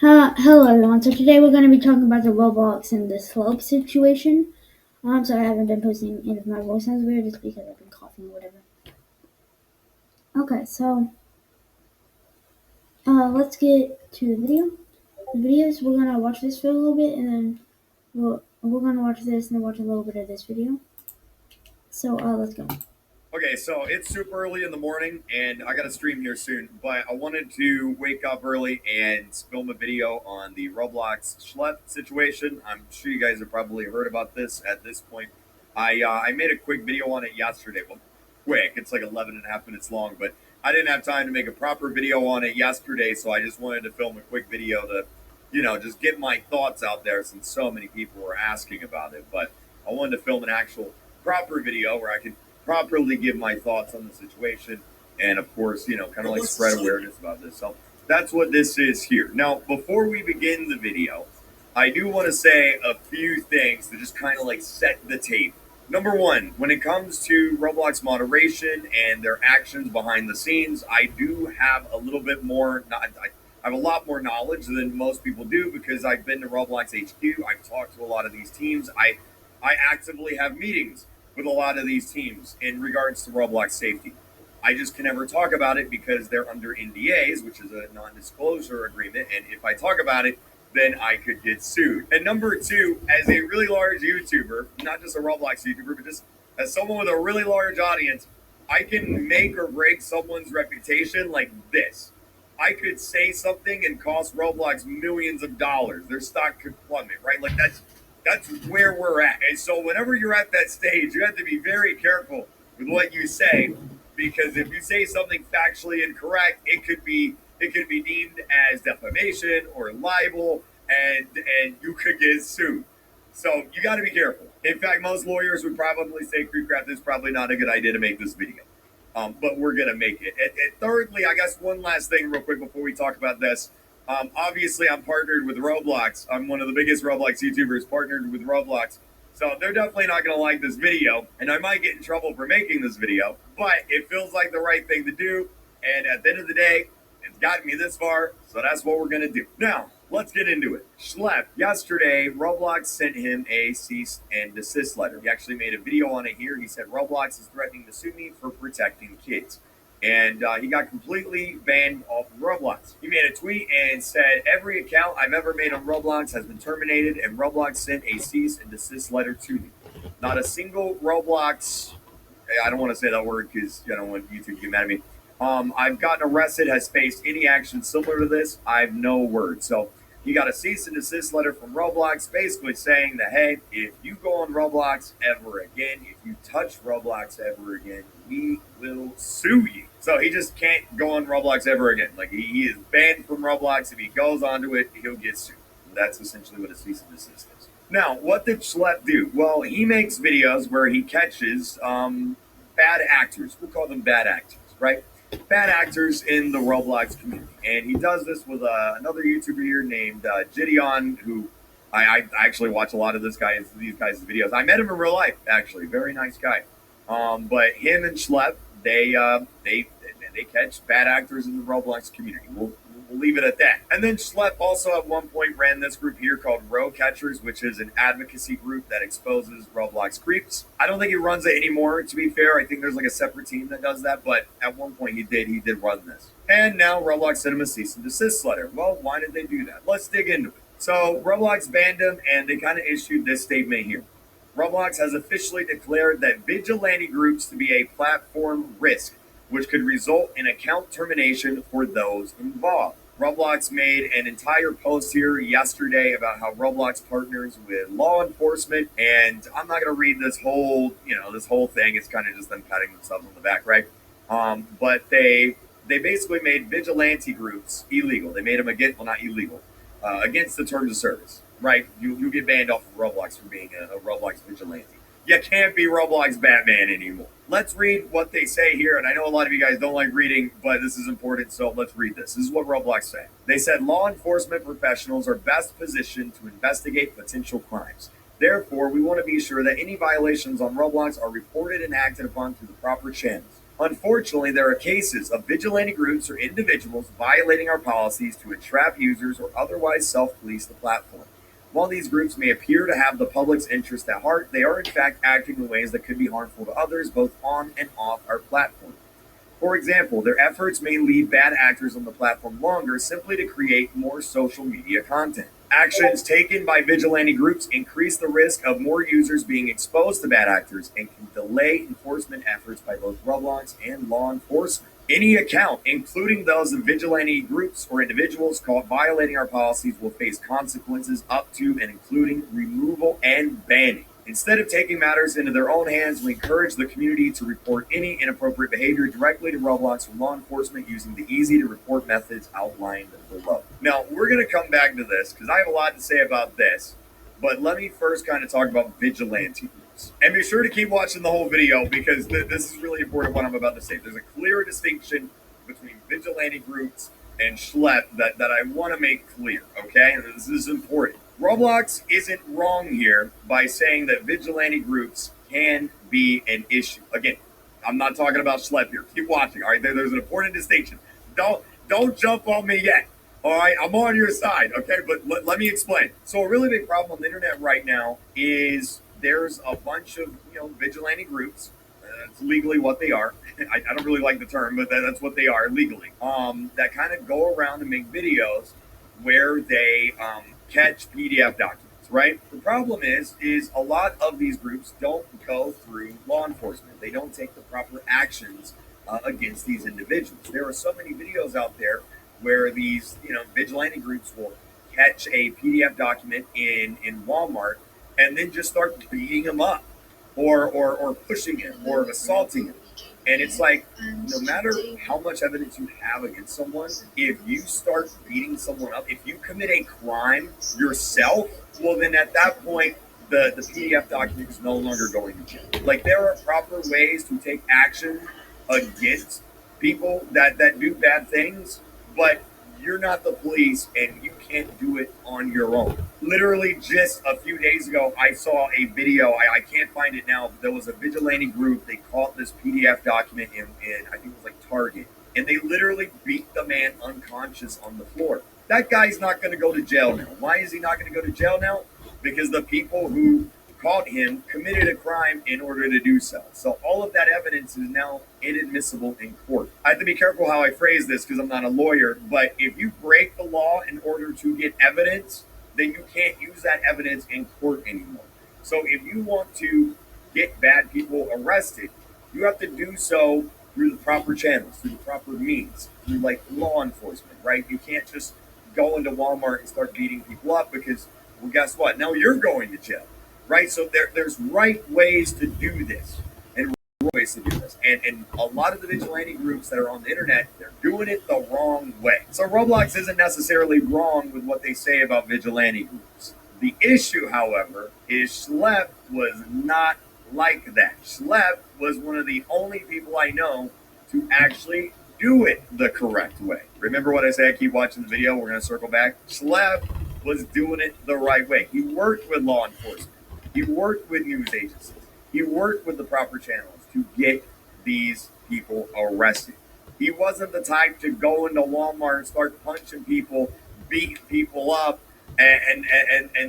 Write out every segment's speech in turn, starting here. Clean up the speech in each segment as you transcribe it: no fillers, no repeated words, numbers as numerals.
Hello everyone. So today we're going to be talking about the Roblox and the slope situation. So I haven't been posting any of my voice sounds weird just because I've been coughing or whatever. Okay, so let's get to the video. The videos we're gonna watch this for a little bit, and then we're gonna watch this and then watch a little bit of this video. So let's go. Okay, so it's super early in the morning, and I got to stream here soon. But I wanted to wake up early and film a video on the Roblox schlep situation. I'm sure you guys have probably heard about this at this point. I made a quick video on it yesterday. Well, quick, it's like 11 and a half minutes long, but I didn't have time to make a proper video on it yesterday, so I just wanted to film a quick video to, just get my thoughts out there since so many people were asking about it. But I wanted to film an actual proper video where I could properly give my thoughts on the situation and of course kind of like spread awareness about this. So that's what this is here. Now before we begin the video, I do want to say a few things to just kind of like set the table. Number one, when it comes to Roblox moderation and their actions behind the scenes, I do have a little bit more I have a lot more knowledge than most people do because I've been to Roblox HQ. I've talked to a lot of these teams. I actively have meetings with a lot of these teams in regards to Roblox safety. I just can never talk about it because they're under NDAs, which is a non-disclosure agreement, and if I talk about it, then I could get sued. And number two, as a really large YouTuber, not just a Roblox YouTuber, but just as someone with a really large audience, I can make or break someone's reputation like this. I could say something and cost Roblox millions of dollars. Their stock could plummet, right? Like that's where we're at. And so whenever you're at that stage, you have to be very careful with what you say because if you say something factually incorrect, it could be deemed as defamation or libel, and you could get sued. So you got to be careful. In fact, most lawyers would probably say, "Creepcraft, this is probably not a good idea to make this video." But we're gonna make it. And thirdly, I guess one last thing, real quick, before we talk about this. Obviously, I'm partnered with Roblox. I'm one of the biggest Roblox YouTubers partnered with Roblox. So they're definitely not going to like this video, and I might get in trouble for making this video, but it feels like the right thing to do. And at the end of the day, it's gotten me this far, so that's what we're going to do. Now, let's get into it. Schlep, yesterday, Roblox sent him a cease and desist letter. He actually made a video on it here. He said, Roblox is threatening to sue me for protecting kids. And he got completely banned off of Roblox. He made a tweet and said, every account I've ever made on Roblox has been terminated, and Roblox sent a cease and desist letter to me. Not a single Roblox, I don't want to say that word because I don't want YouTube to get mad at me. I've gotten arrested, has faced any action similar to this. I have no word. So he got a cease and desist letter from Roblox basically saying that, hey, if you go on Roblox ever again, if you touch Roblox ever again, we will sue you. So he just can't go on Roblox ever again. Like he is banned from Roblox. If he goes onto it, he'll get sued. That's essentially what a cease and desist is. Now, what did Schlep do? Well, he makes videos where he catches bad actors. We'll call them bad actors, right? Bad actors in the Roblox community. And he does this with another YouTuber here named Gideon, who I actually watch a lot of these guys' videos. I met him in real life, actually. Very nice guy. But him and Schlep, they catch bad actors in the Roblox community. We'll leave it at that. And then Schlep also at one point ran this group here called Row Catchers, which is an advocacy group that exposes Roblox creeps. I don't think he runs it anymore, to be fair. I think there's like a separate team that does that, but at one point he did run this. And now Roblox sent him a cease and desist letter. Well, why did they do that? Let's dig into it. So Roblox banned him, and they kind of issued this statement here. Roblox has officially declared that vigilante groups to be a platform risk, which could result in account termination for those involved. Roblox made an entire post here yesterday about how Roblox partners with law enforcement, and I'm not going to read this whole thing. It's kind of just them patting themselves on the back, right? But they basically made vigilante groups illegal. They made them not illegal, against the terms of service, right? You get banned off of Roblox for being a Roblox vigilante. You can't be Roblox Batman anymore. Let's read what they say here, and I know a lot of you guys don't like reading, but this is important, so let's read this. This is what Roblox said. They said law enforcement professionals are best positioned to investigate potential crimes. Therefore, we want to be sure that any violations on Roblox are reported and acted upon through the proper channels. Unfortunately, there are cases of vigilante groups or individuals violating our policies to entrap users or otherwise self police the platform. While these groups may appear to have the public's interest at heart, they are in fact acting in ways that could be harmful to others both on and off our platform. For example, their efforts may leave bad actors on the platform longer simply to create more social media content. Actions taken by vigilante groups increase the risk of more users being exposed to bad actors and can delay enforcement efforts by both Roblox and law enforcement. Any account, including those of vigilante groups or individuals caught violating our policies, will face consequences up to and including removal and banning. Instead of taking matters into their own hands, we encourage the community to report any inappropriate behavior directly to Roblox or law enforcement using the easy to report methods outlined below. Now, we're going to come back to this because I have a lot to say about this, but let me first kind of talk about vigilante groups. And be sure to keep watching the whole video because this is really important what I'm about to say. There's a clear distinction between vigilante groups and schlep that I want to make clear, okay? And this is important. Roblox isn't wrong here by saying that vigilante groups can be an issue. Again, I'm not talking about schlep here. Keep watching. All right, there's an important distinction. Don't jump on me yet. All right, I'm on your side. Okay, but let me explain. So a really big problem on the internet right now is there's a bunch of vigilante groups. That's legally what they are. I don't really like the term, but that's what they are legally. That kind of go around and make videos where they catch PDF documents, right? The problem is a lot of these groups don't go through law enforcement. They don't take the proper actions against these individuals. There are so many videos out there where these vigilante groups will catch a PDF document in Walmart and then just start beating them up or pushing him or assaulting him. And it's like, no matter how much evidence you have against someone, if you start beating someone up, if you commit a crime yourself, well, then at that point, the PDF document is no longer going to jail. Like, there are proper ways to take action against people that do bad things, but you're not the police and you can't do it on your own. Literally just a few days ago, I saw a video. I can't find it now. There was a vigilante group. They caught this PDF document in I think it was like Target. And they literally beat the man unconscious on the floor. That guy's not going to go to jail now. Why is he not going to go to jail now? Because the people who caught him committed a crime in order to do so. So all of that evidence is now inadmissible in court. I have to be careful how I phrase this because I'm not a lawyer, but if you break the law in order to get evidence, then you can't use that evidence in court anymore. So if you want to get bad people arrested, you have to do so through the proper channels, through the proper means, through like law enforcement, right? You can't just go into Walmart and start beating people up because, well, guess what? Now you're going to jail. Right, so there's right ways to do this, and wrong ways to do this, and a lot of the vigilante groups that are on the internet, they're doing it the wrong way. So Roblox isn't necessarily wrong with what they say about vigilante groups. The issue, however, is Schlep was not like that. Schlep was one of the only people I know to actually do it the correct way. Remember what I say? I keep watching the video. We're going to circle back. Schlep was doing it the right way. He worked with law enforcement. He worked with news agencies. He worked with the proper channels to get these people arrested. He wasn't the type to go into Walmart and start punching people, beating people up, and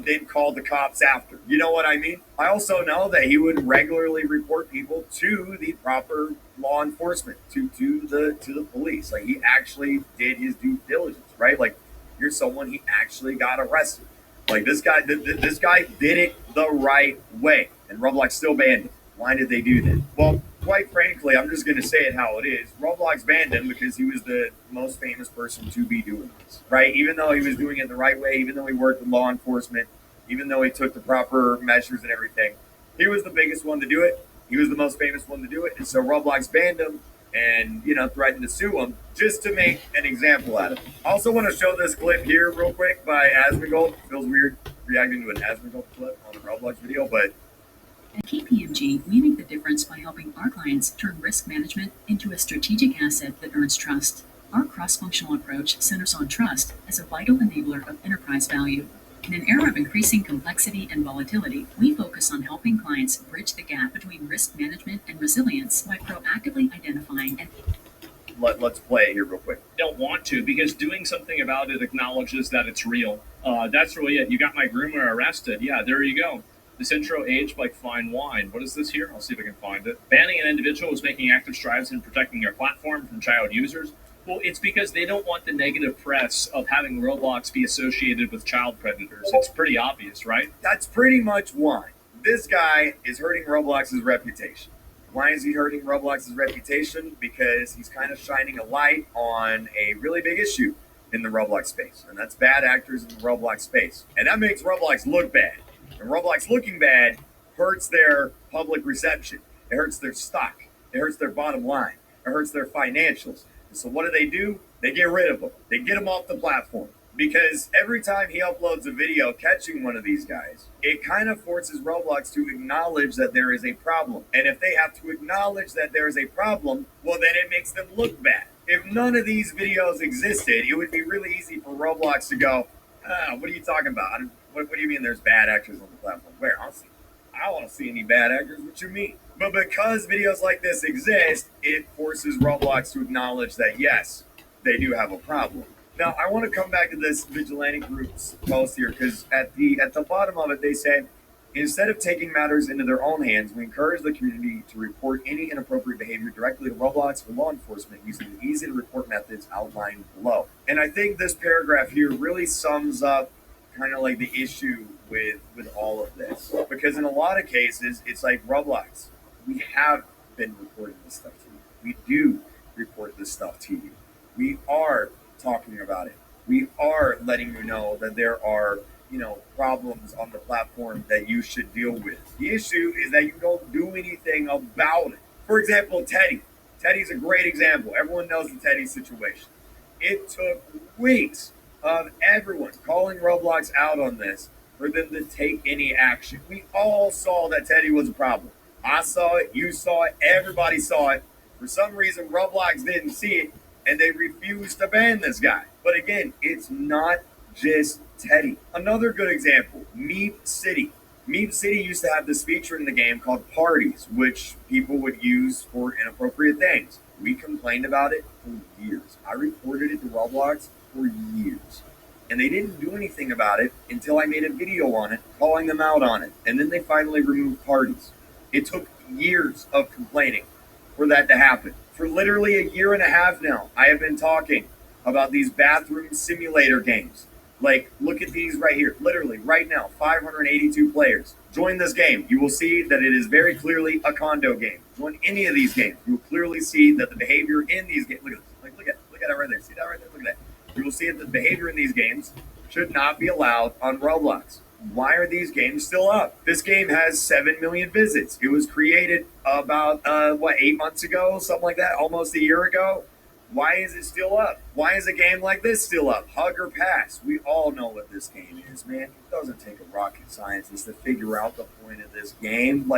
then call the cops after. You know what I mean? I also know that he would regularly report people to the proper law enforcement, to the police. Like, he actually did his due diligence, right? Like, you're someone he actually got arrested. Like, this guy did it the right way, and Roblox still banned him. Why did they do that? Well, quite frankly, I'm just going to say it how it is. Roblox banned him because he was the most famous person to be doing this, right? Even though he was doing it the right way, even though he worked with law enforcement, even though he took the proper measures and everything, he was the biggest one to do it. He was the most famous one to do it, and so Roblox banned him and threatened to sue him just to make an example out of him. I also want to show this clip here real quick by Asmongold. Feels weird reacting to an Asmongold clip on a Roblox video, but at KPMG, we make the difference by helping our clients turn risk management into a strategic asset that earns trust. Our cross-functional approach centers on trust as a vital enabler of enterprise value. In an era of increasing complexity and volatility, we focus on helping clients bridge the gap between risk management and resilience by proactively identifying and Let's play it here real quick. Don't want to, because doing something about it acknowledges that it's real. That's really it. You got my groomer arrested. Yeah, there you go. This intro aged like fine wine. What is this here? I'll see if I can find it. Banning an individual who's making active strides in protecting your platform from child users. Well, it's because they don't want the negative press of having Roblox be associated with child predators. It's pretty obvious, right? That's pretty much why. This guy is hurting Roblox's reputation. Why is he hurting Roblox's reputation? Because he's kind of shining a light on a really big issue in the Roblox space, and that's bad actors in the Roblox space. And that makes Roblox look bad. And Roblox looking bad hurts their public reception. It hurts their stock. It hurts their bottom line. It hurts their financials. And so what do? They get rid of them. They get them off the platform. Because every time he uploads a video catching one of these guys, it kind of forces Roblox to acknowledge that there is a problem. And if they have to acknowledge that there is a problem, well, then it makes them look bad. If none of these videos existed, it would be really easy for Roblox to go, what are you talking about? What do you mean there's bad actors on the platform? Where? I don't want to see any bad actors. What you mean? But because videos like this exist, it forces Roblox to acknowledge that, yes, they do have a problem. Now, I want to come back to this vigilante group's post here, because at the bottom of it, they say, instead of taking matters into their own hands, we encourage the community to report any inappropriate behavior directly to Roblox or law enforcement using the easy-to-report methods outlined below. And I think this paragraph here really sums up kind of like the issue with all of this. Because in a lot of cases, it's like, Roblox, we have been reporting this stuff to you. We do report this stuff to you. We are talking about it. We are letting you know that there are, problems on the platform that you should deal with. The issue is that you don't do anything about it. For example, Teddy. Teddy's a great example. Everyone knows the Teddy situation. It took weeks of everyone calling Roblox out on this for them to take any action. We all saw that Teddy was a problem. I saw it, you saw it, everybody saw it. For some reason, Roblox didn't see it, and they refused to ban this guy. But again, it's not just Teddy. Another good example, Meep City. Meep City used to have this feature in the game called parties, which people would use for inappropriate things. We complained about it for years. I reported it to Roblox for years. And they didn't do anything about it until I made a video on it, calling them out on it. And then they finally removed parties. It took years of complaining for that to happen. For literally a year and a half now, I have been talking about these bathroom simulator games. Like, look at these right here. Literally, right now, 582 players. Join this game. You will see that it is very clearly a condo game. Join any of these games. You will clearly see that the behavior in these games, look at this. Look at it right there. See that right there? Look at that. You will see that the behavior in these games should not be allowed on Roblox. Why are these games still up? This game has 7 million visits. It was created about, 8 months ago? Something like that, almost a year ago. Why is it still up? Why is a game like this still up? Hug or pass. We all know what this game is, man. It doesn't take a rocket scientist to figure out the point of this game.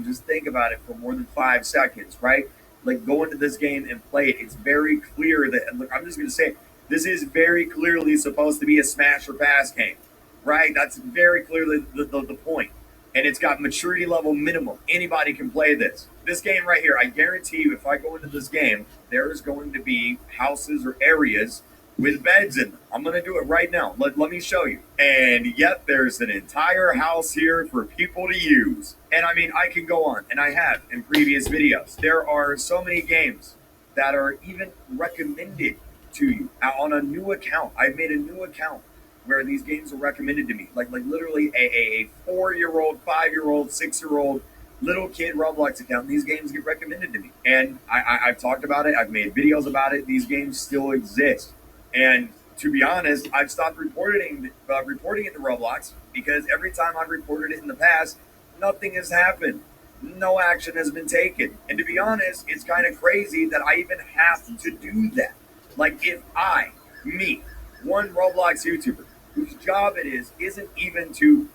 Just think about it for more than 5 seconds, right? Like, go into this game and play it. It's very clear that, look, I'm just going to say, this is very clearly supposed to be a smash or pass game, right? That's very clearly the point. And it's got maturity level minimum. Anybody can play this. This game right here, I guarantee you, if I go into this game, there is going to be houses or areas with beds in them. I'm going to do it right now. Let me show you. And yet there's an entire house here for people to use. And I mean, I can go on, and I have in previous videos. There are so many games that are even recommended to you on a new account. I've made a new account where these games are recommended to me. Like literally a 4-year-old, 5-year-old, 6-year-old little kid Roblox account. These games get recommended to me. And I've talked about it. I've made videos about it. These games still exist. And to be honest, I've stopped reporting it to Roblox because every time I've reported it in the past, nothing has happened. No action has been taken. And to be honest, it's kind of crazy that I even have to do that. Like, if me, one Roblox YouTuber, whose job it isn't even to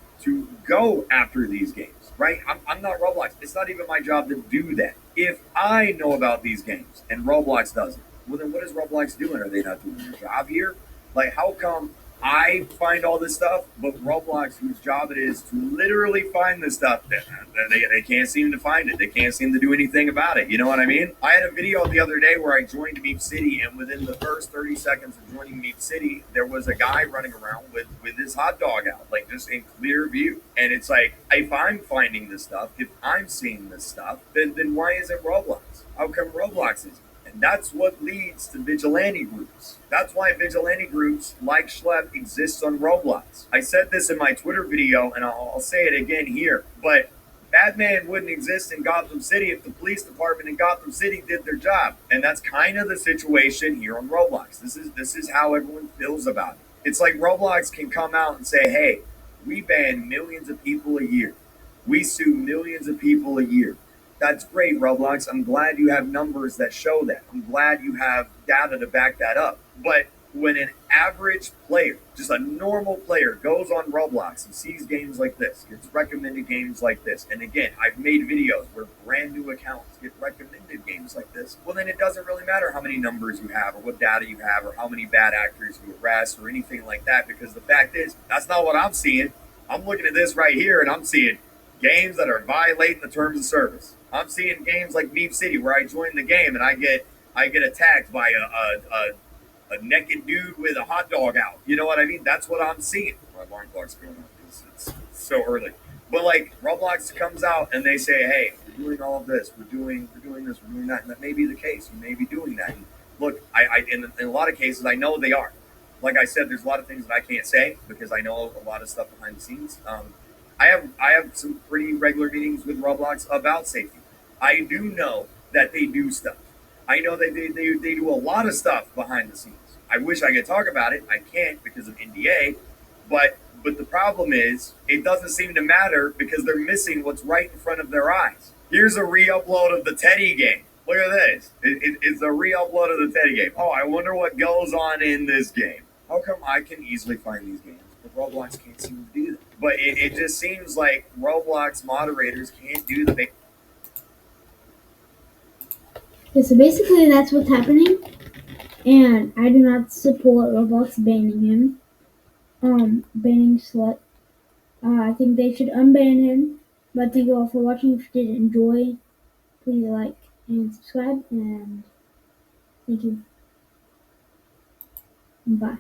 go after these games, right? I'm not Roblox. It's not even my job to do that. If I know about these games and Roblox doesn't, well, then what is Roblox doing? Are they not doing their job here? Like, how come I find all this stuff, but Roblox, whose job it is to literally find this stuff, they can't seem to find it. They can't seem to do anything about it. You know what I mean? I had a video the other day where I joined Meep City, and within the first 30 seconds of joining Meep City, there was a guy running around with his hot dog out, like just in clear view. And it's like, if I'm finding this stuff, if I'm seeing this stuff, then why isn't Roblox? How come Roblox isn't? And that's what leads to vigilante groups. That's why vigilante groups like Schlep exists on Roblox. I said this in my Twitter video, and I'll say it again here, but Batman wouldn't exist in Gotham City if the police department in Gotham City did their job. And that's kind of the situation here on Roblox. This is how everyone feels about it. It's like Roblox can come out and say, hey, we ban millions of people a year. We sue millions of people a year. That's great, Roblox. I'm glad you have numbers that show that. I'm glad you have data to back that up. But when an average player, just a normal player, goes on Roblox and sees games like this, gets recommended games like this, and again, I've made videos where brand new accounts get recommended games like this, well, then it doesn't really matter how many numbers you have or what data you have or how many bad actors you arrest or anything like that, because the fact is, that's not what I'm seeing. I'm looking at this right here and I'm seeing games that are violating the terms of service. I'm seeing games like Meep City where I join the game and I get attacked by a naked dude with a hot dog out. You know what I mean? That's what I'm seeing. My alarm clock's going on because it's so early. But like Roblox comes out and they say, "Hey, we're doing all of this. We're doing this. We're doing that." And that may be the case. You may be doing that. And look, in a lot of cases, I know they are. Like I said, there's a lot of things that I can't say because I know a lot of stuff behind the scenes. I have some pretty regular meetings with Roblox about safety. I do know that they do stuff. I know that they do a lot of stuff behind the scenes. I wish I could talk about it. I can't because of NDA. But the problem is it doesn't seem to matter because they're missing what's right in front of their eyes. Here's a re-upload of the Teddy game. Look at this. It's a re-upload of the Teddy game. Oh, I wonder what goes on in this game. How come I can easily find these games, but Roblox can't seem to do that? But it just seems like Roblox moderators can't do the Okay, so basically that's what's happening, and I do not support Roblox banning him. Banning Slut. I think they should unban him. But thank you all for watching. If you did enjoy, please like and subscribe, and thank you. Bye.